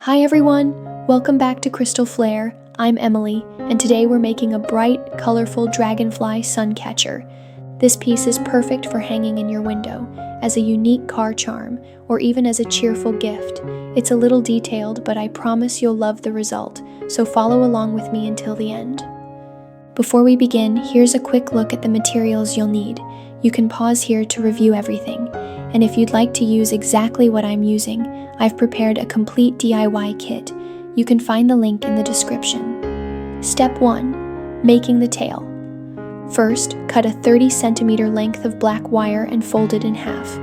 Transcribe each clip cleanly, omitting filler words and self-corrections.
Hi everyone! Welcome back to Crystal Flare. I'm Emily, and today we're making a bright, colorful Dragonfly Suncatcher. This piece is perfect for hanging in your window, as a unique car charm, or even as a cheerful gift. It's a little detailed, but I promise you'll love the result, so follow along with me until the end. Before we begin, here's a quick look at the materials you'll need. You can pause here to review everything. And if you'd like to use exactly what I'm using, I've prepared a complete DIY kit. You can find the link in the description. Step 1. Making the tail. First, cut a 30 centimeter length of black wire and fold it in half.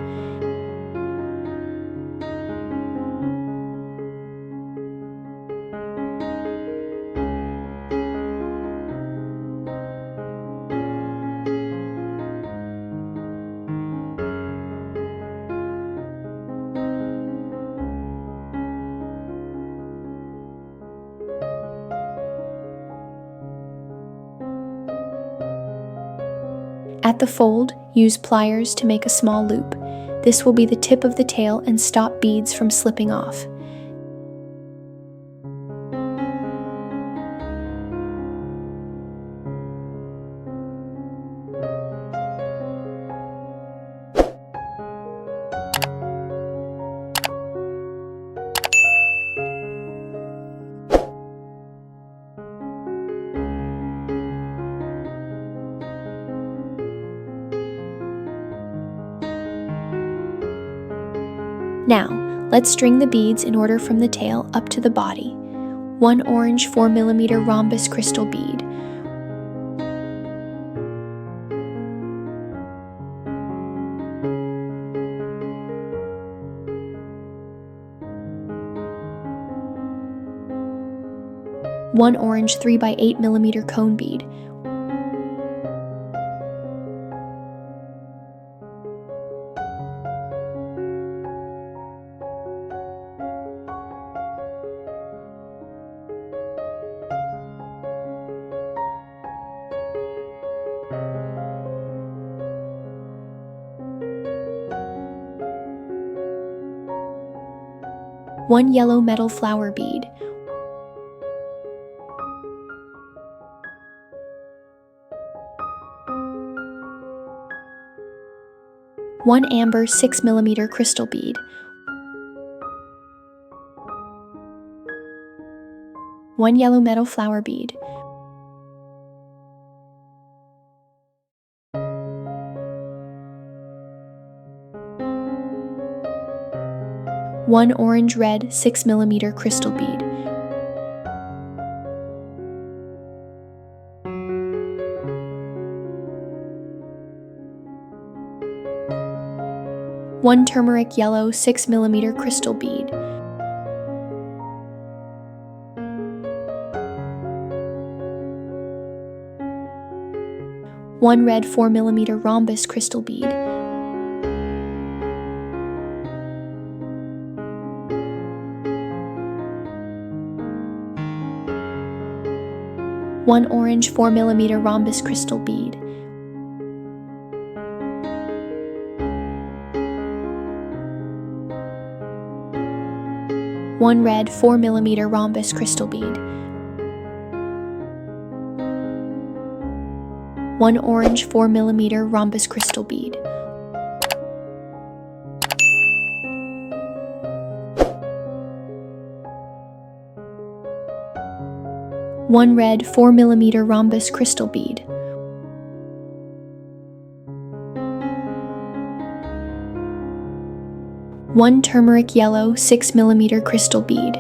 At the fold, use pliers to make a small loop. This will be the tip of the tail and stop beads from slipping off. Now, let's string the beads in order from the tail up to the body. 1 orange 4mm rhombus crystal bead. One orange 3x8mm cone bead. One yellow metal flower bead. One amber 6mm crystal bead. One yellow metal flower bead. One orange red 6mm crystal bead. One turmeric yellow 6mm crystal bead. One red 4mm rhombus crystal bead. One orange 4mm rhombus crystal bead. One red 4mm rhombus crystal bead. One orange 4mm rhombus crystal bead. One red 4mm rhombus crystal bead. One turmeric yellow 6mm crystal bead.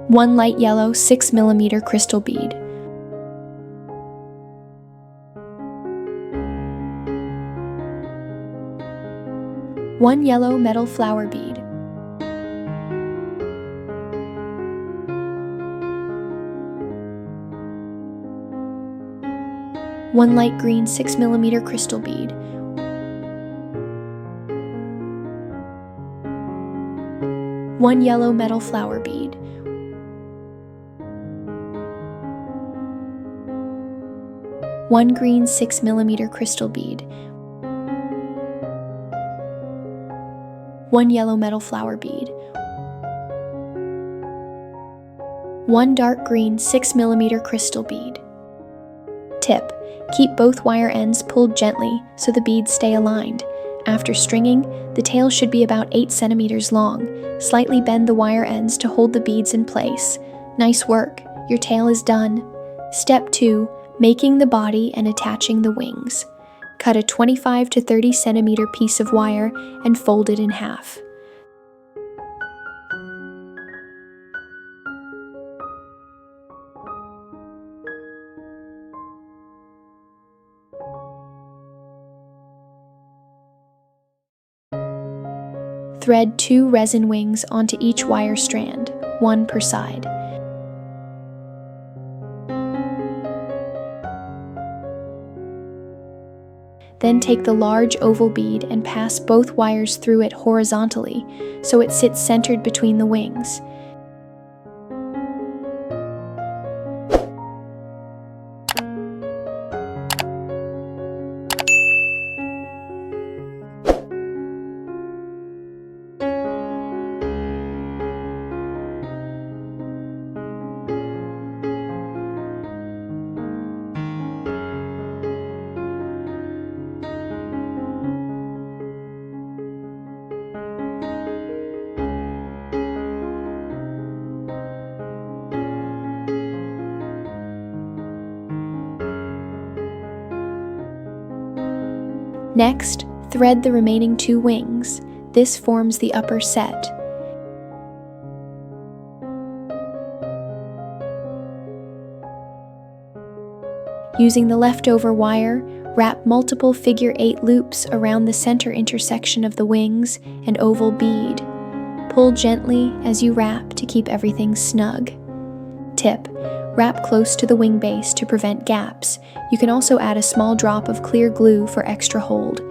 One light yellow 6mm crystal bead. One yellow metal flower bead. One light green 6mm crystal bead. One yellow metal flower bead. One green 6mm crystal bead. 1 yellow metal flower bead, 1 dark green 6mm crystal bead. Tip: keep both wire ends pulled gently so the beads stay aligned. After stringing, the tail should be about 8 centimeters long. Slightly bend the wire ends to hold the beads in place. Nice work, your tail is done. Step 2. Making the body and attaching the wings. Cut a 25 to 30 centimeter piece of wire and fold it in half. Thread 2 resin wings onto each wire strand, 1 per side. Then take the large oval bead and pass both wires through it horizontally so it sits centered between the wings. Next, thread the remaining 2 wings. This forms the upper set. Using the leftover wire, wrap multiple figure 8 loops around the center intersection of the wings and oval bead. Pull gently as you wrap to keep everything snug. Tip: wrap close to the wing base to prevent gaps. You can also add a small drop of clear glue for extra hold.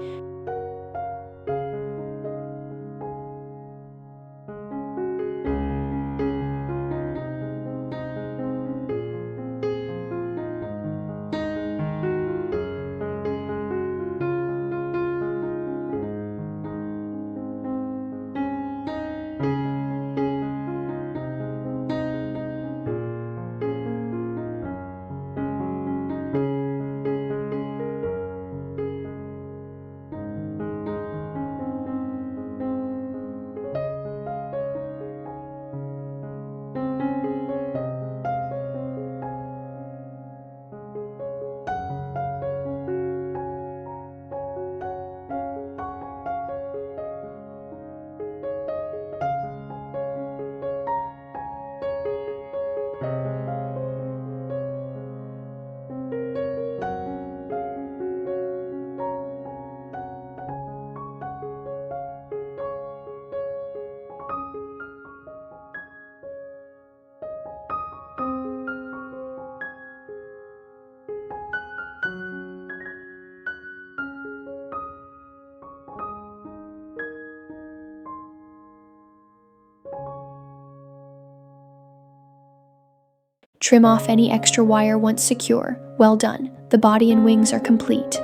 Trim off any extra wire once secure. Well done. The body and wings are complete.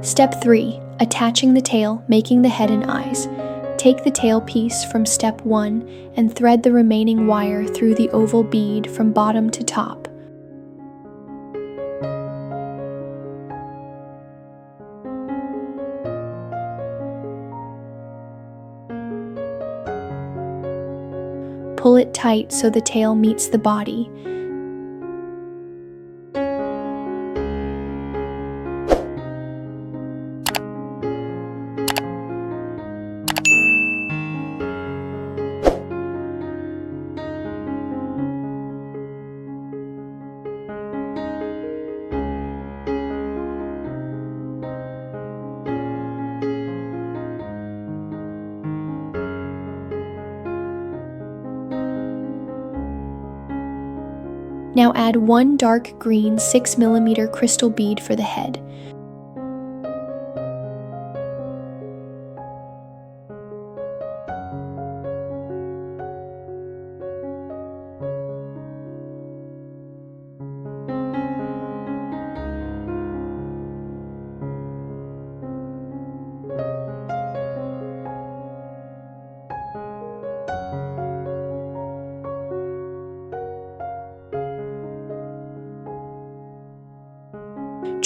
Step 3. Attaching the tail, making the head and eyes. Take the tail piece from step 1 and thread the remaining wire through the oval bead from bottom to top. Pull it tight so the tail meets the body. Now add 1 dark green 6mm crystal bead for the head.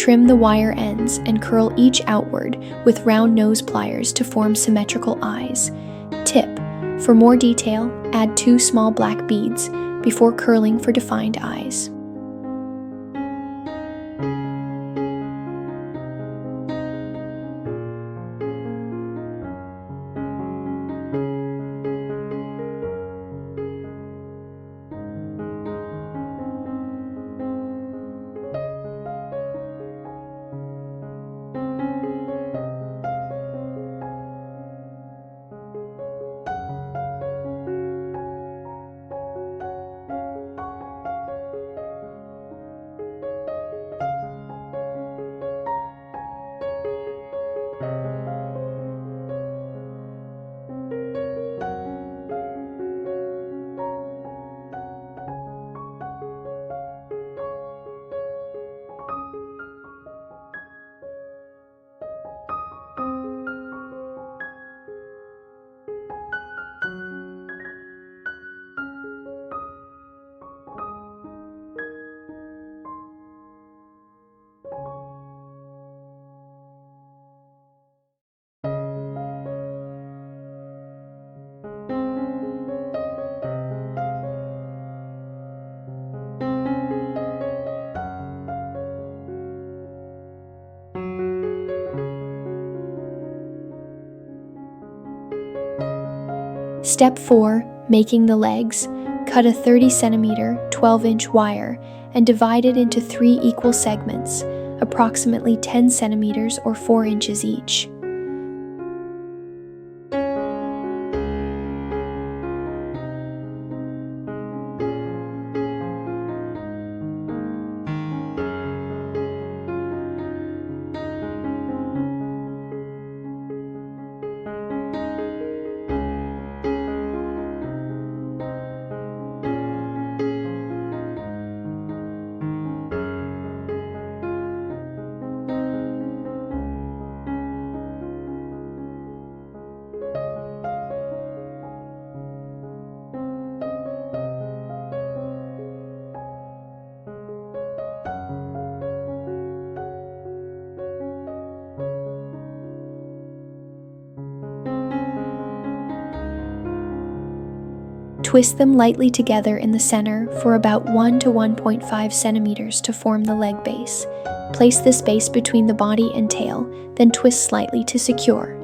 Trim the wire ends and curl each outward with round nose pliers to form symmetrical eyes. Tip: for more detail, add 2 small black beads before curling for defined eyes. Step 4. Making the legs. Cut a 30 cm, 12-inch wire and divide it into 3 equal segments, approximately 10 cm or 4 inches each. Twist them lightly together in the center for about 1 to 1.5 centimeters to form the leg base. Place the space between the body and tail, then twist slightly to secure.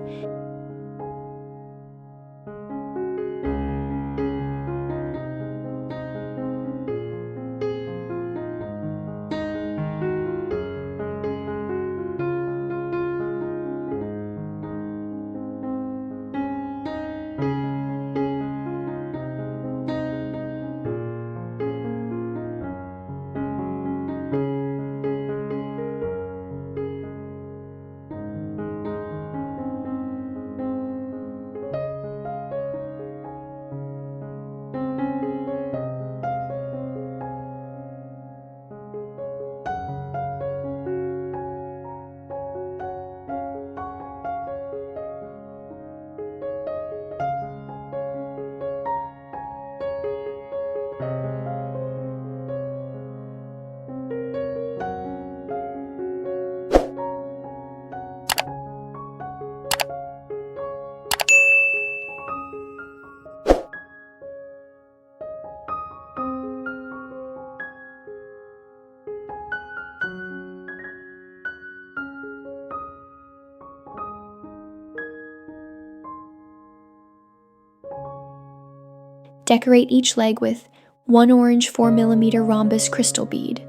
Decorate each leg with 1 orange 4mm rhombus crystal bead,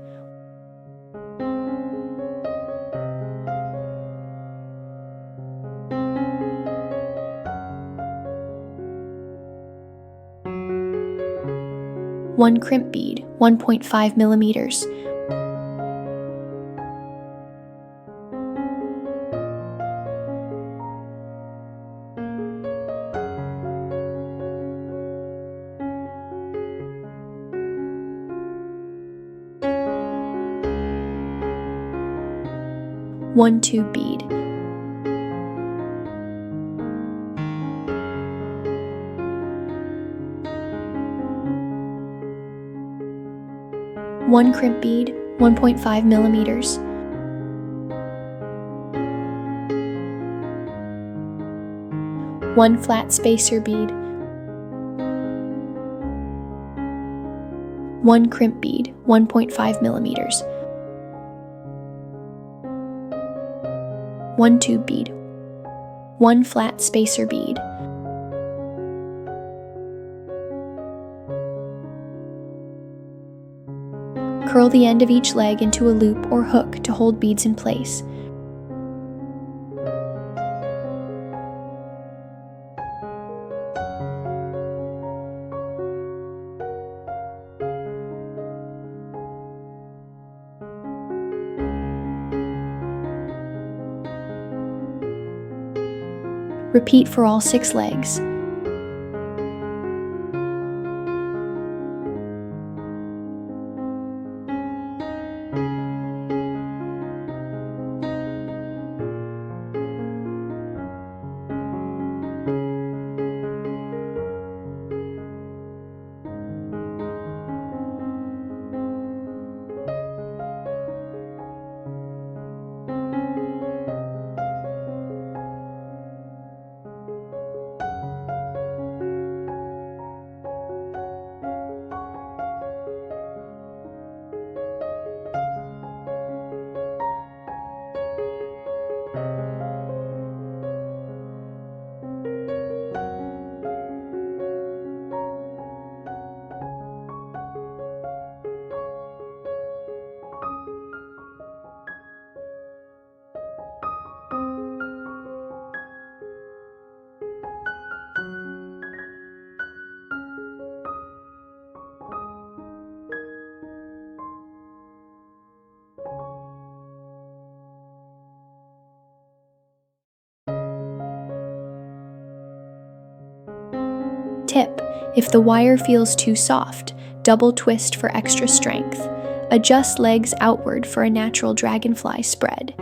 one crimp bead, 1.5 millimeters, one tube bead, one crimp bead, 1.5 millimeters, 1 flat spacer bead, 1 crimp bead, 1.5 millimeters, 1 tube bead, 1 flat spacer bead, curl the end of each leg into a loop or hook to hold beads in place. Repeat for all 6 legs. Tip: if the wire feels too soft, double twist for extra strength. Adjust legs outward for a natural dragonfly spread.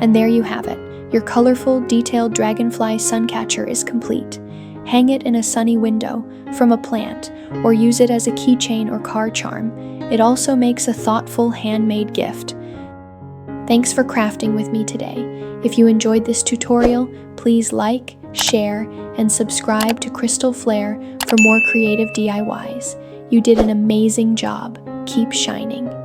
And there you have it. Your colorful, detailed Dragonfly Suncatcher is complete. Hang it in a sunny window, from a plant, or use it as a keychain or car charm. It also makes a thoughtful, handmade gift. Thanks for crafting with me today. If you enjoyed this tutorial, please like, share, and subscribe to Crystal Flair for more creative DIYs. You did an amazing job. Keep shining.